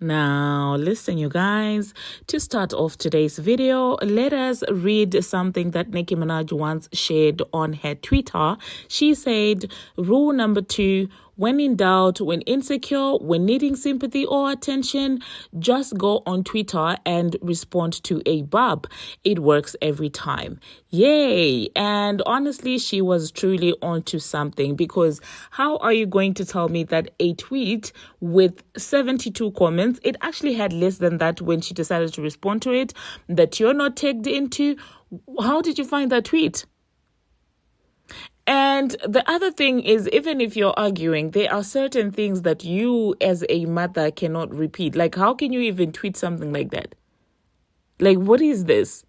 Now, listen, you guys, to start off today's video, let us read something that Nicki Minaj once shared on her Twitter. She said, rule number 2, when in doubt, when insecure, when needing sympathy or attention, just go on Twitter and respond to a Barb. It works every time. Yay! And honestly, she was truly onto something, because how are you going to tell me that a tweet with 72 comments, it actually had less than that when she decided to respond to it, that you're not tagged into? How did you find that tweet? And the other thing is, even if you're arguing, there are certain things that you as a mother cannot repeat. Like, how can you even tweet something like that? Like, what is this?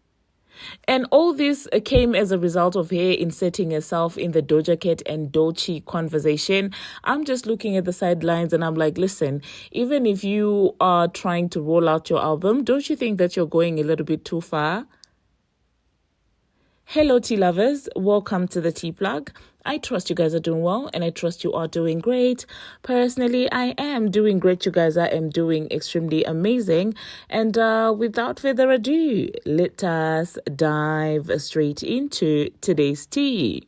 And all this came as a result of her inserting herself in the Doja Cat and Doechii conversation. I'm just looking at the sidelines and I'm like, listen, even if you are trying to roll out your album, don't you think that you're going a little bit too far? Hello, tea lovers. Welcome to the Tea Plug. I trust you guys are doing well, and I trust you are doing great. Personally, I am doing great, you guys. I am doing extremely amazing. And without further ado, let us dive straight into today's tea.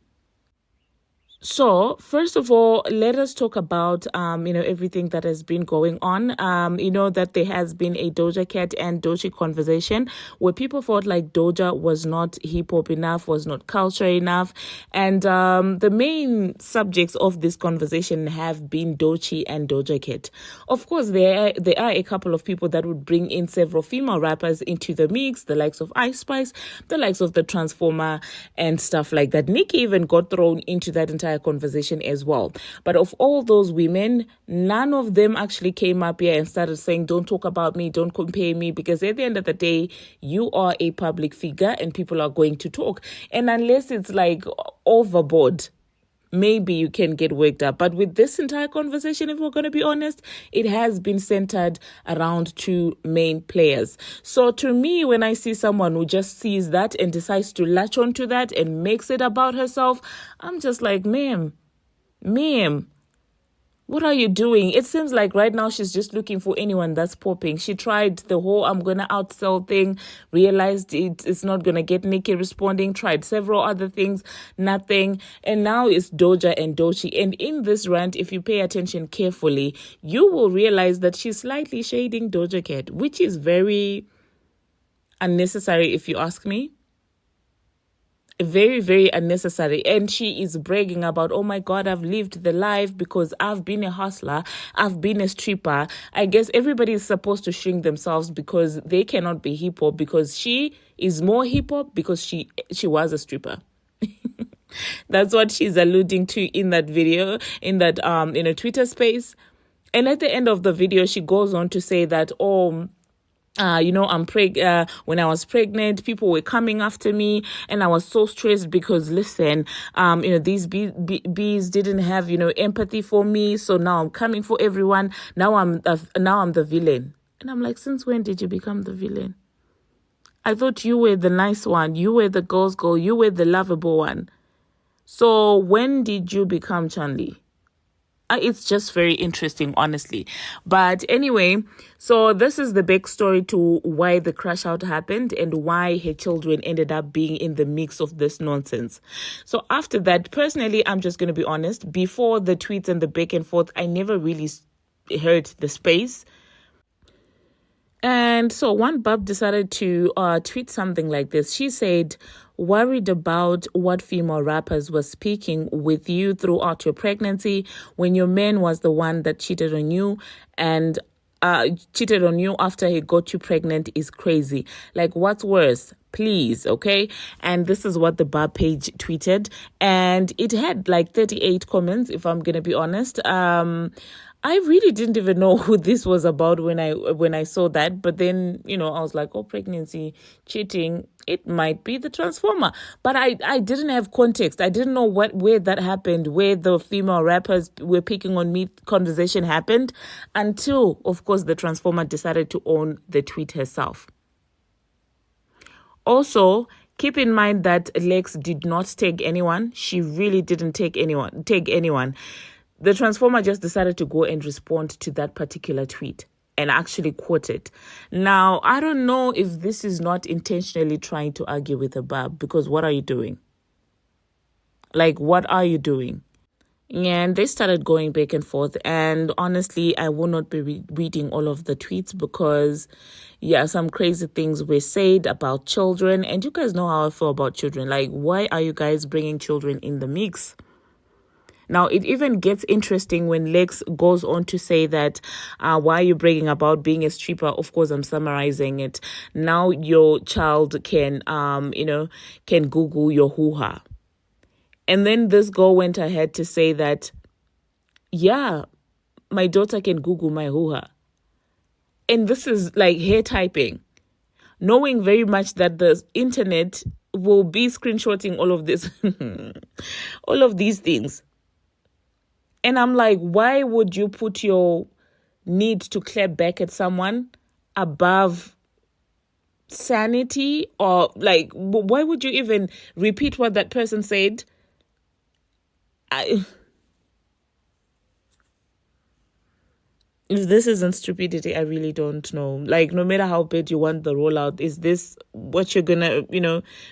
So, first of all, let us talk about, everything that has been going on. That there has been a Doja Cat and Doechii conversation where people felt like Doja was not hip-hop enough, was not culture enough. And the main subjects of this conversation have been Doechii and Doja Cat. Of course, there are a couple of people that would bring in several female rappers into the mix, the likes of Ice Spice, the likes of the Transformer, and stuff like that. Nicki even got thrown into that entire conversation as well. But of all those women, none of them actually came up here and started saying, don't talk about me, don't compare me, because at the end of the day, you are a public figure and people are going to talk. And unless it's like overboard, maybe you can get worked up. But with this entire conversation, if we're going to be honest, it has been centered around two main players. So to me, when I see someone who just sees that and decides to latch onto that and makes it about herself, I'm just like, ma'am, what are you doing? It seems like right now she's just looking for anyone that's popping. She tried the whole I'm going to outsell thing, realized it's not going to get Nicki responding, tried several other things, nothing. And now it's Doja and Doechii. And in this rant, if you pay attention carefully, you will realize that she's slightly shading Doja Cat, which is very unnecessary if you ask me. Very, very unnecessary. And she is bragging about, oh my God, I've lived the life because I've been a hustler, I've been a stripper. I guess everybody is supposed to shrink themselves because they cannot be hip hop, because she is more hip hop because she was a stripper. That's what she's alluding to in that video, in that Twitter space. And at the end of the video, she goes on to say that, when I was pregnant, people were coming after me and I was so stressed because, listen, these bees didn't have, empathy for me. So now I'm coming for everyone. Now I'm the villain. And I'm like, since when did you become the villain? I thought you were the nice one. You were the girl's girl. You were the lovable one. So when did you become Chun-Li? It's just very interesting, honestly. But anyway, so this is the backstory to why the crash out happened and why her children ended up being in the mix of this nonsense. So after that, personally, I'm just going to be honest. Before the tweets and the back and forth, I never really heard the space. And so one Barb decided to tweet something like this. She said, worried about what female rappers were speaking with you throughout your pregnancy when your man was the one that cheated on you and cheated on you after he got you pregnant is crazy. Like, what's worse? Please, okay? And this is what the Barb page tweeted. And it had like 38 comments, if I'm going to be honest. I really didn't even know who this was about when I saw that. But then, I was like, oh, pregnancy, cheating, it might be the Transformer. But I didn't have context. I didn't know where that happened, where the female rappers were picking on me conversation happened, until, of course, the Transformer decided to own the tweet herself. Also, keep in mind that Lex did not tag anyone. She really didn't tag anyone. The Transformer just decided to go and respond to that particular tweet. and actually quote it. Now, I don't know if this is not intentionally trying to argue with a Barb, because what are you doing? Like, what are you doing? And they started going back and forth. And honestly, I will not be reading all of the tweets because, yeah, some crazy things were said about children. And you guys know how I feel about children. Like, why are you guys bringing children in the mix? Now, it even gets interesting when Lex goes on to say that, why are you bragging about being a stripper? Of course, I'm summarizing it. Now your child can, can Google your hoo-ha. And then this girl went ahead to say that, yeah, my daughter can Google my hoo-ha. And this is like hair typing, knowing very much that the internet will be screenshotting all of this, all of these things. And I'm like, why would you put your need to clap back at someone above sanity? Or like, why would you even repeat what that person said? If this isn't stupidity, I really don't know. Like, no matter how bad you want the rollout, is this what you're gonna,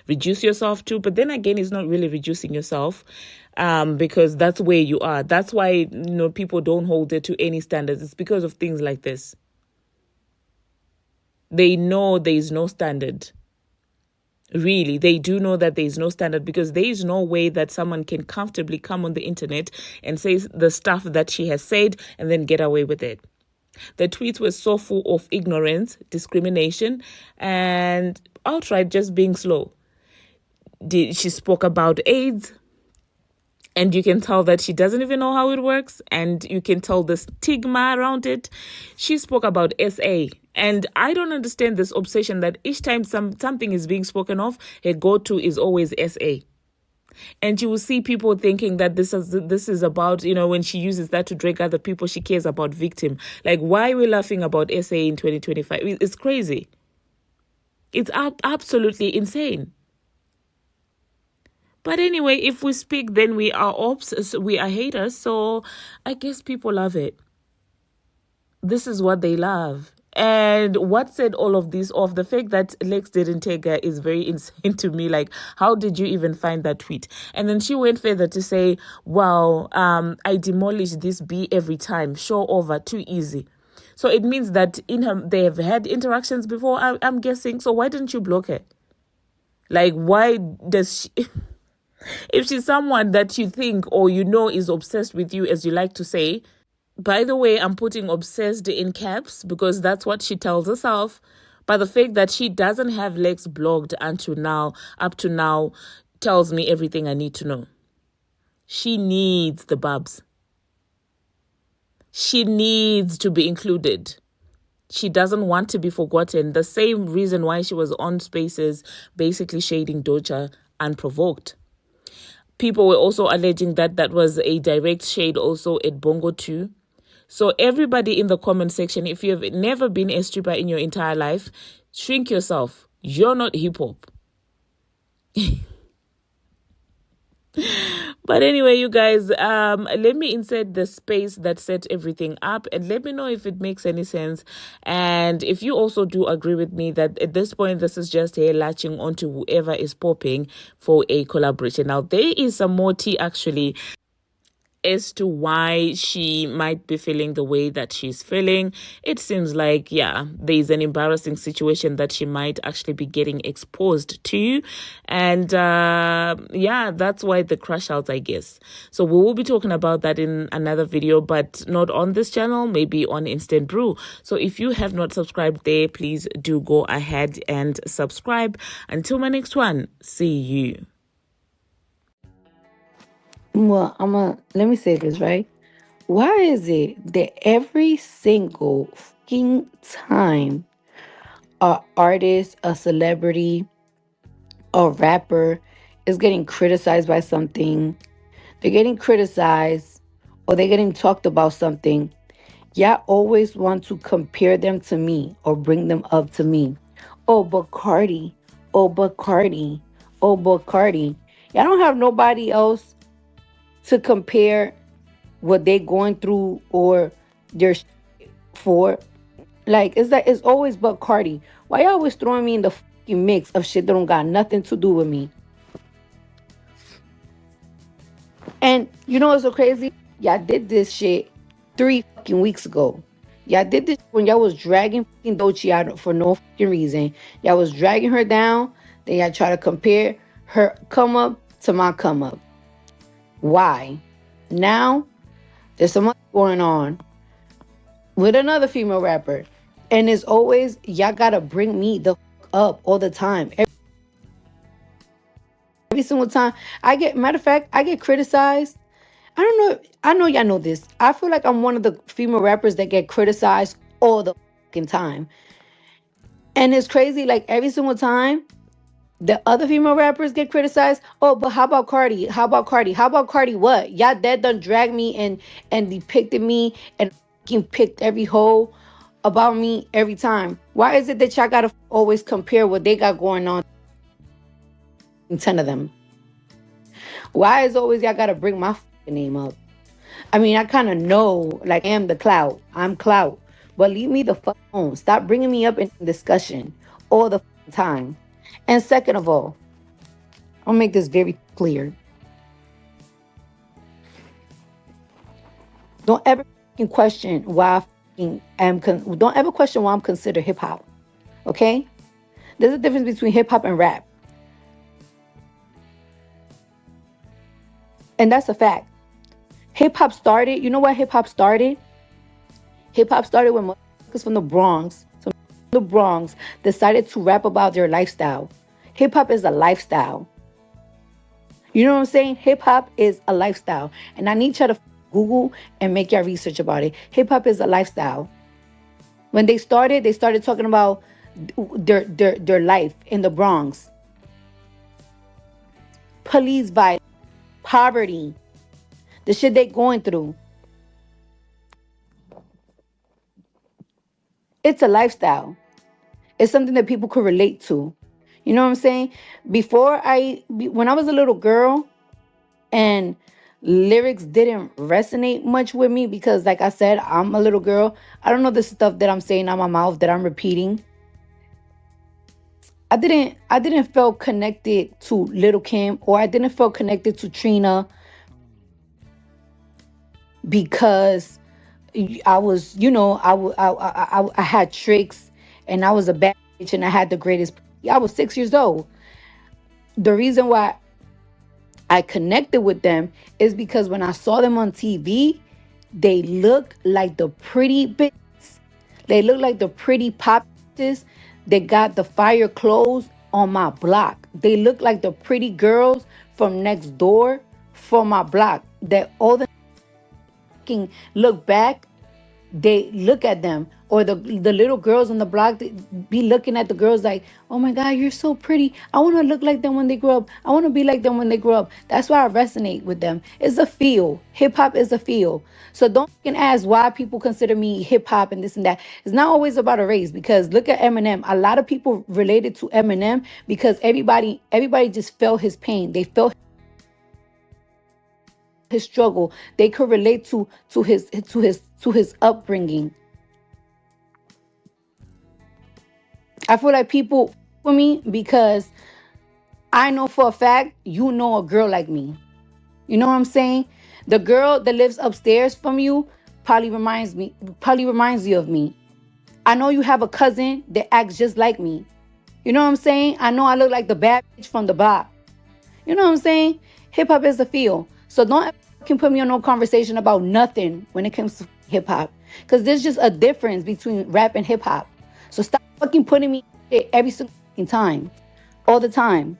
reduce yourself to? But then again, it's not really reducing yourself, because that's where you are. That's why, people don't hold it to any standards. It's because of things like this. They know there is no standard. Really, they do know that there is no standard, because there is no way that someone can comfortably come on the internet and say the stuff that she has said and then get away with it. The tweets were so full of ignorance, discrimination, and outright just being slow. She spoke about AIDS, and you can tell that she doesn't even know how it works, and you can tell the stigma around it. She spoke about SA, and I don't understand this obsession that each time something is being spoken of, her go-to is always SA. And you will see people thinking that this is about, when she uses that to drag other people, she cares about victim. Like, why are we laughing about SA in 2025? It's crazy. It's absolutely insane. But anyway, if we speak, then we are ops, we are haters. So I guess people love it. This is what they love. And what set all of this off? The fact that Lex didn't take her is very insane to me. Like, how did you even find that tweet? And then she went further to say, wow, I demolish this B every time. Show over, too easy. So it means that they have had interactions before, I'm guessing. So why didn't you block her? Like, why does she... If she's someone that you think or is obsessed with you, as you like to say... By the way, I'm putting obsessed in caps because that's what she tells herself. But the fact that she doesn't have Lex blocked up to now, tells me everything I need to know. She needs the Barbs. She needs to be included. She doesn't want to be forgotten. The same reason why she was on Spaces, basically shading Doja unprovoked. People were also alleging that was a direct shade also at Bongo too. So everybody in the comment section, if you have never been a stripper in your entire life, shrink yourself. You're not hip-hop. But anyway, you guys, let me insert the space that set everything up and let me know if it makes any sense. And if you also do agree with me that at this point, this is just her latching onto whoever is popping for a collaboration. Now, there is some more tea actually as to why she might be feeling the way that she's feeling. It seems like, there's an embarrassing situation that she might actually be getting exposed to. And that's why the crash outs, I guess. So we will be talking about that in another video, but not on this channel, maybe on Instant Brew. So if you have not subscribed there, please do go ahead and subscribe. Until my next one, see you. Well, let me say this, right? Why is it that every single fucking time a artist, a celebrity, a rapper is getting criticized by something, they're getting criticized or they're getting talked about something, y'all always want to compare them to me or bring them up to me. Oh, but Cardi. Oh, but Cardi. Oh, but Cardi. Y'all don't have nobody else to compare what they're going through or their for. Like it's always but Cardi. Why y'all always throwing me in the fucking mix of shit that don't got nothing to do with me? And you know what's so crazy? Y'all did this shit 3 fucking weeks ago. Y'all did this when y'all was dragging fucking Doechii out for no fucking reason. Y'all was dragging her down. Then y'all try to compare her come up to my come up. Why? Now there's something going on with another female rapper. And it's always y'all gotta bring me the fuck up all the time. Every single time I get, matter of fact, I get criticized. I don't know. I know y'all know this. I feel like I'm one of the female rappers that get criticized all the fucking time. And it's crazy, like every single time the other female rappers get criticized. Oh, but how about Cardi? How about Cardi? How about Cardi? What? Y'all dead done drag me and depicted me and fucking picked every hole about me every time. Why is it that y'all gotta always compare what they got going on in 10 of them? Why is always y'all gotta bring my fucking name up? I mean, I kind of know, like, I am the clout. I'm clout. But leave me the fuck alone. Stop bringing me up in discussion all the time. And second of all, I'll make this very clear. Don't ever fucking question why I fucking am. Don't ever question why I'm considered hip hop. Okay? There's a difference between hip hop and rap. And that's a fact. Hip hop started, you know why hip hop started? Hip hop started when motherfuckers from the Bronx, decided to rap about their lifestyle. Hip hop is a lifestyle. You know what I'm saying? Hip hop is a lifestyle. And I need y'all to Google and make your research about it. Hip hop is a lifestyle. When they started talking about their life in the Bronx. Police violence, poverty, the shit they going through. It's a lifestyle. It's something that people could relate to. You know what I'm saying? When I was a little girl and lyrics didn't resonate much with me because, like I said, I'm a little girl. I don't know the stuff that I'm saying out my mouth that I'm repeating. I didn't feel connected to Little Kim, or I didn't feel connected to Trina because I was, I had tricks and I was a bad bitch and I had the greatest. I was 6 years old. The reason why I connected with them is because when I saw them on TV, they look like the pretty bitches. They look like the pretty pop bitches that got the fire clothes on my block. They look like the pretty girls from next door from my block that all the look back, they look at them, or the little girls on the block, they be looking at the girls like, oh my god, you're so pretty, I want to look like them when they grow up, I want to be like them when they grow up. That's why I resonate with them. It's a feel. Hip-hop is a feel. So don't fucking ask why people consider me hip-hop and this and that. It's not always about a race, because look at Eminem. A lot of people related to Eminem because everybody just felt his pain. They felt his struggle. They could relate to his upbringing. I feel like people for me because I know for a fact you know a girl like me. You know what I'm saying? The girl that lives upstairs from you probably reminds you of me. I know you have a cousin that acts just like me. You know what I'm saying? I know I look like the bad bitch from the block. You know what I'm saying? Hip hop is a feel. So don't ever fucking put me on no conversation about nothing when it comes to hip hop. Because there's just a difference between rap and hip hop. So stop fucking putting me in shit every single fucking time. All the time.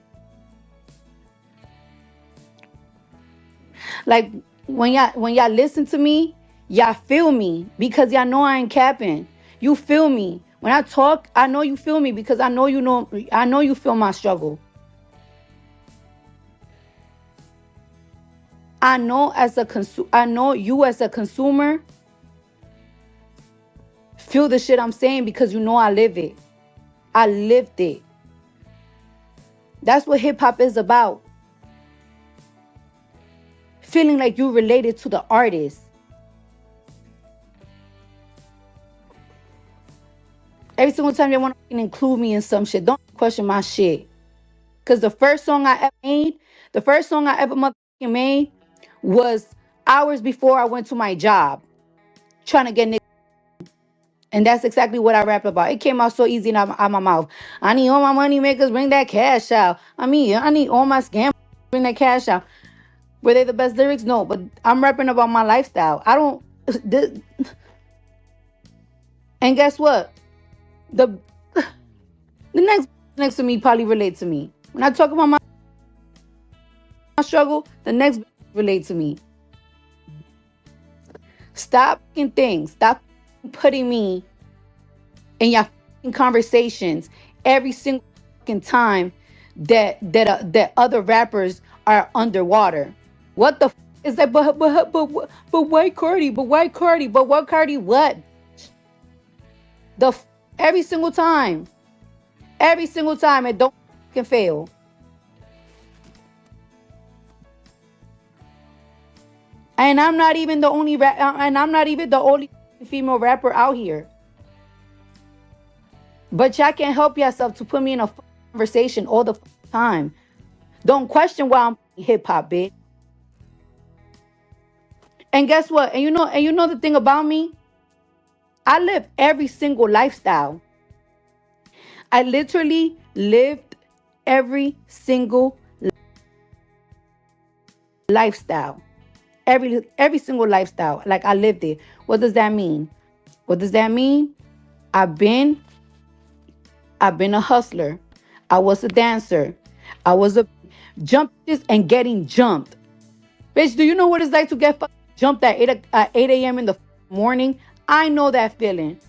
Like when y'all listen to me, y'all feel me because y'all know I ain't capping. You feel me. When I talk, I know you feel me because I know you feel my struggle. I know you as a consumer feel the shit I'm saying because you know I live it. I lived it. That's what hip hop is about. Feeling like you related to the artist. Every single time they want to include me in some shit, don't question my shit. Cause the first song I ever motherfucking made was hours before I went to my job, trying to get niggas. And that's exactly what I rap about. It came out so easy out my mouth. I need all my money makers, bring that cash out. I need all my scam, bring that cash out. Were they the best lyrics? No, but I'm rapping about my lifestyle. I don't. And guess what? The the next to me probably relate to me. When I talk about my struggle, the next relate to me. Stop things. Stop putting me in your conversations every single time that other rappers are underwater. What the is that? But why Cardi? But why Cardi? But what Cardi? What the every single time, it don't can fail. And I'm not even the only and I'm not even the only female rapper out here. But y'all can't help yourself to put me in a conversation all the time. Don't question why I'm hip hop, bitch. And guess what? And you know the thing about me? I live every single lifestyle. I literally lived every single lifestyle. Every single lifestyle. Like I lived it. What does that mean? What does that mean? I've been a hustler. I was a dancer. I was a jumpers and getting jumped. Bitch, do you know what it's like to get jumped at 8 a.m. in the morning? I know that feeling.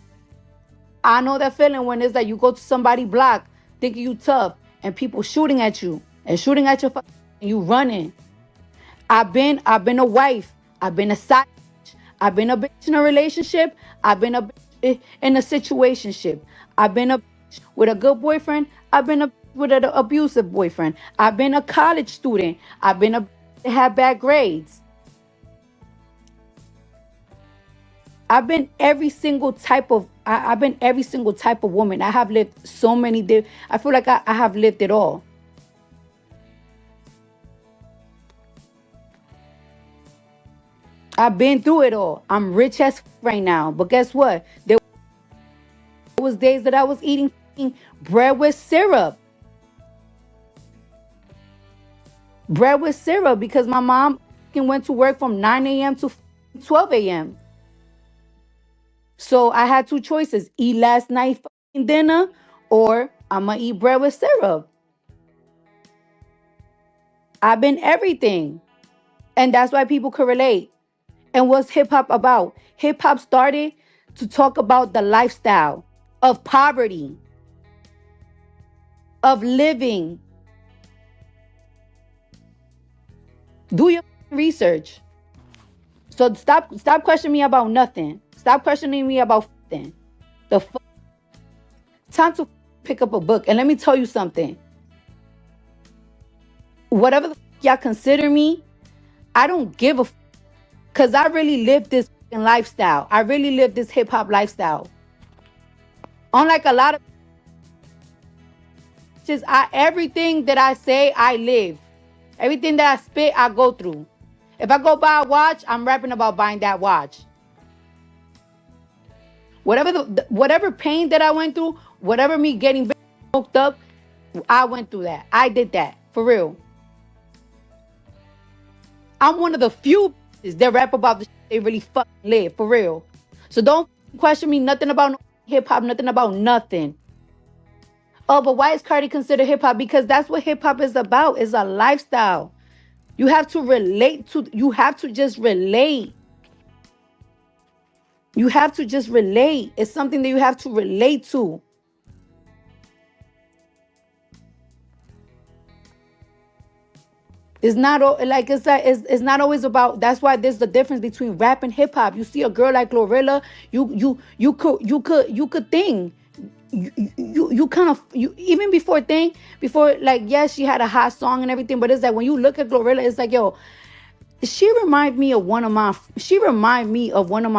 I know that feeling when it's like you go to somebody's block thinking you tough and people shooting at you and shooting at your and you running. I've been a wife. I've been a side bitch. I've been a bitch in a relationship. I've been a bitch in a situationship. I've been a bitch with a good boyfriend. I've been a bitch with an abusive boyfriend. I've been a college student. I've been a bitch that had bad grades. I've been every single type of I've been every single type of woman. I have lived so many I feel like I have lived it all. I've been through it all. I'm rich as right now. But guess what? There was days that I was eating bread with syrup. Bread with syrup because my mom went to work from 9 a.m. to 12 a.m. So I had two choices: eat last night dinner, or I'm gonna eat bread with syrup. I've been everything, and that's why people could relate. And what's hip hop about? Hip hop started to talk about the lifestyle of poverty, of living. Do your research. So stop questioning me about nothing. Stop questioning me about nothing. Time to pick up a book. And let me tell you something. Whatever the y'all consider me, I don't give a because I really live this lifestyle. I really live this hip hop lifestyle. Unlike a lot of just everything that I say, I live. Everything that I spit, I go through. If I go buy a watch, I'm rapping about buying that watch. Whatever pain that I went through, whatever me getting hooked up, I went through that. I did that for real. I'm one of the few that rap about the shit they really fucking live for real. So don't question me nothing about hip hop, nothing about nothing. Oh, but why is Cardi considered hip hop? Because that's what hip hop is about. It's a lifestyle. You have to relate to. You have to just relate. You have to just relate. It's something that you have to relate to. It's not like it's not always about. That's why there's the difference between rap and hip hop. You see a girl like Glorilla, you could think. You kind of even before like yes she had a hot song and everything, but it's like when you look at Glorilla, it's like yo, she remind me of one of my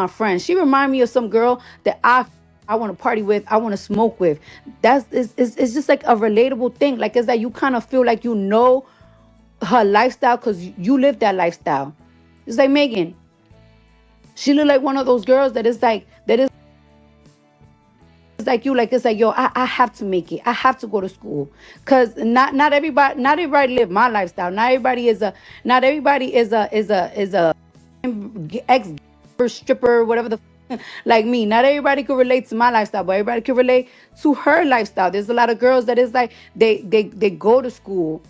friends. She remind me of some girl that I I want to party with, I want to smoke with. That's it's just like a relatable thing. Like it's like you kind of feel like you know her lifestyle because you live that lifestyle. It's like Megan. She look like one of those girls that is like you, like it's like yo, I have to make it. I have to go to school. Cause not everybody live my lifestyle. Not everybody is a ex stripper, whatever like me. Not everybody could relate to my lifestyle, but everybody can relate to her lifestyle. There's a lot of girls that is like they go to school,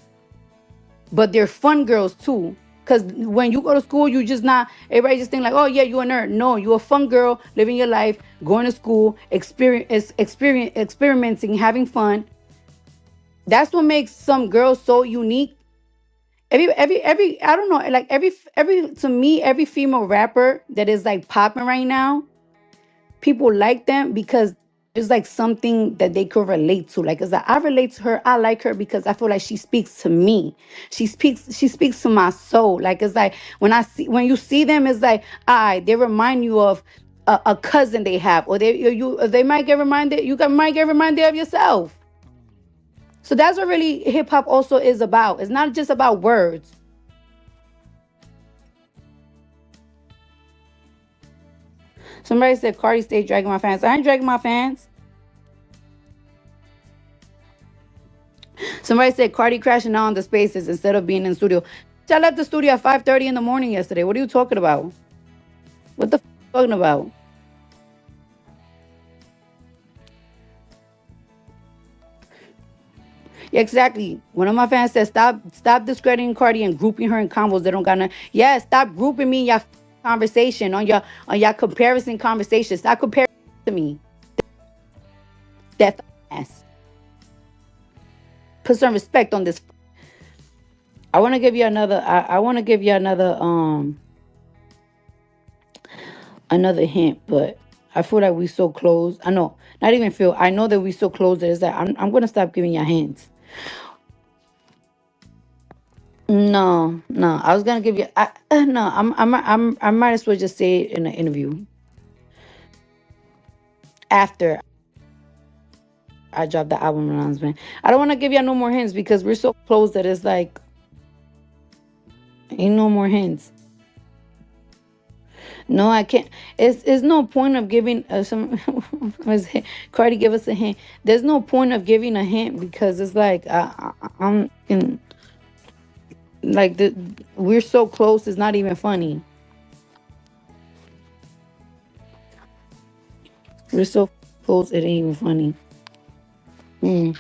but they're fun girls too. Cause when you go to school, you just not everybody just think like, oh yeah, you a nerd. No, you a fun girl, living your life, going to school, experimenting, having fun. That's what makes some girls so unique. Every I don't know, like every to me, every female rapper that is like popping right now, people like them because it's like something that they could relate to. Like, it's like I relate to her. I like her because I feel like she speaks to me. She speaks to my soul. Like, it's like when you see them, it's like they remind you of a cousin they have, or they might get reminded. Might get reminded of yourself. So that's what really hip hop also is about. It's not just about words. Somebody said Cardi stay dragging my fans. I ain't dragging my fans. Somebody said Cardi crashing out on the spaces instead of being in the studio. I left the studio at 5:30 in the morning yesterday. What are you talking about? What the talking about? Yeah, exactly. One of my fans said, stop discrediting Cardi and grouping her in combos that don't got nothing. Yeah, stop grouping me in your conversation on your comparison conversation. Stop comparing to me. That ass. Put some respect on this. I want to give you another. I want to give you another hint, but I feel like we so close. I know, not even feel. I know that we so close that it's like I'm gonna stop giving you hints. No, no, I was gonna give you. No, I might as well just say it in an interview after I drop the album announcement. I don't want to give you no more hints because we're so close that it's like ain't no more hints. No, I can't. It's no point of giving some. Was it Cardi give us a hint? There's no point of giving a hint because it's like I'm in like we're so close. It's not even funny. We're so close. It ain't even funny. Mm.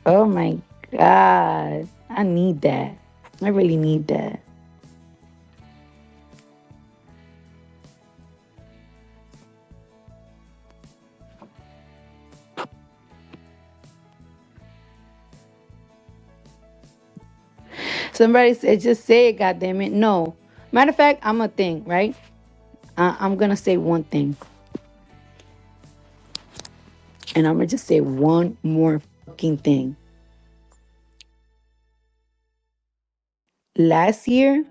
Oh my god! I need that. I really need that. Somebody said, "Just say it, goddamn it." No. Matter of fact, I'm a thing, right? I'm gonna say one thing, and I'm gonna just say one more fucking thing. Last year,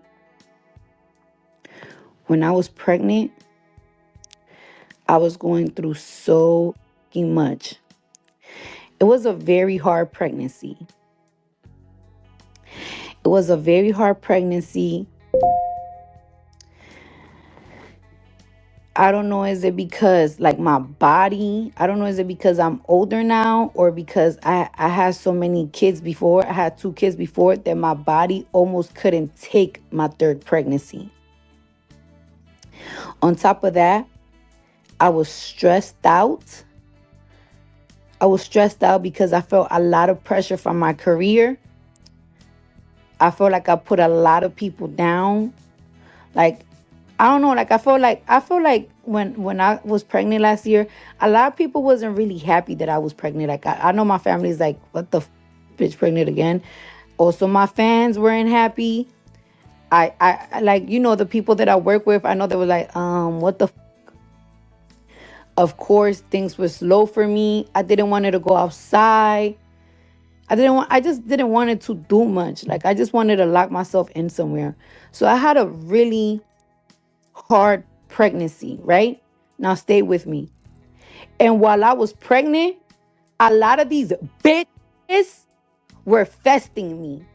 when I was pregnant, I was going through so fucking much. It was a very hard pregnancy. It was a very hard pregnancy. I don't know, is it because like my body, I don't know, is it because I'm older now or because I had so many kids before, I had two kids before that my body almost couldn't take my third pregnancy. On top of that, I was stressed out. I was stressed out because I felt a lot of pressure from my career. I felt like I put a lot of people down. Like I don't know, like I feel like when I was pregnant last year, a lot of people wasn't really happy that I was pregnant. Like I know my family's like, what the bitch pregnant again? Also, my fans weren't happy. Like the people that I work with, I know they were like, what the of course things were slow for me. I didn't want her to go outside. I just didn't want it to do much. Like I just wanted to lock myself in somewhere. So I had a really hard pregnancy, right? Now stay with me. And while I was pregnant, a lot of these bitches were festing me.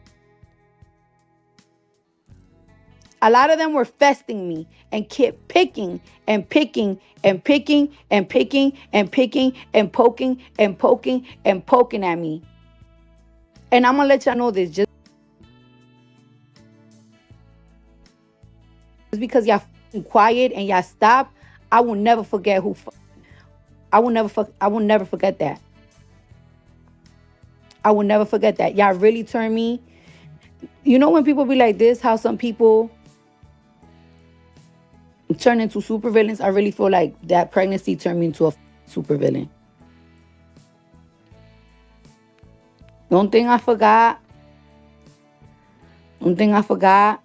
A lot of them were festing me and kept picking and picking and picking and picking and picking and poking and poking and poking at me. And I'm gonna let y'all know this, just because y'all quiet and y'all stop, I will never forget I will never forget that. I will never forget that. Y'all really turned me. You know when people be like this, how some people turn into supervillains? I really feel like that pregnancy turned me into a supervillain. One thing I forgot, one thing I forgot,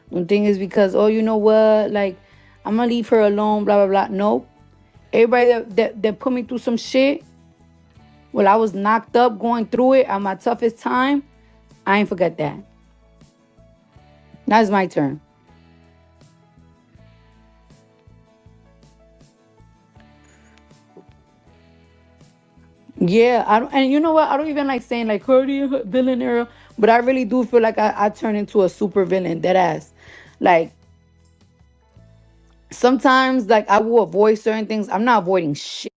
one thing is because, oh, you know what? Like, I'm gonna leave her alone, blah, blah, blah. Nope. Everybody that put me through some shit while I was knocked up going through it at my toughest time, I ain't forget that. Now it's my turn. Yeah, I don't, and you know what? I don't even like saying like Cardi villain era, but I really do feel like I turn into a super villain, dead ass. Like sometimes, like I will avoid certain things. I'm not avoiding shit.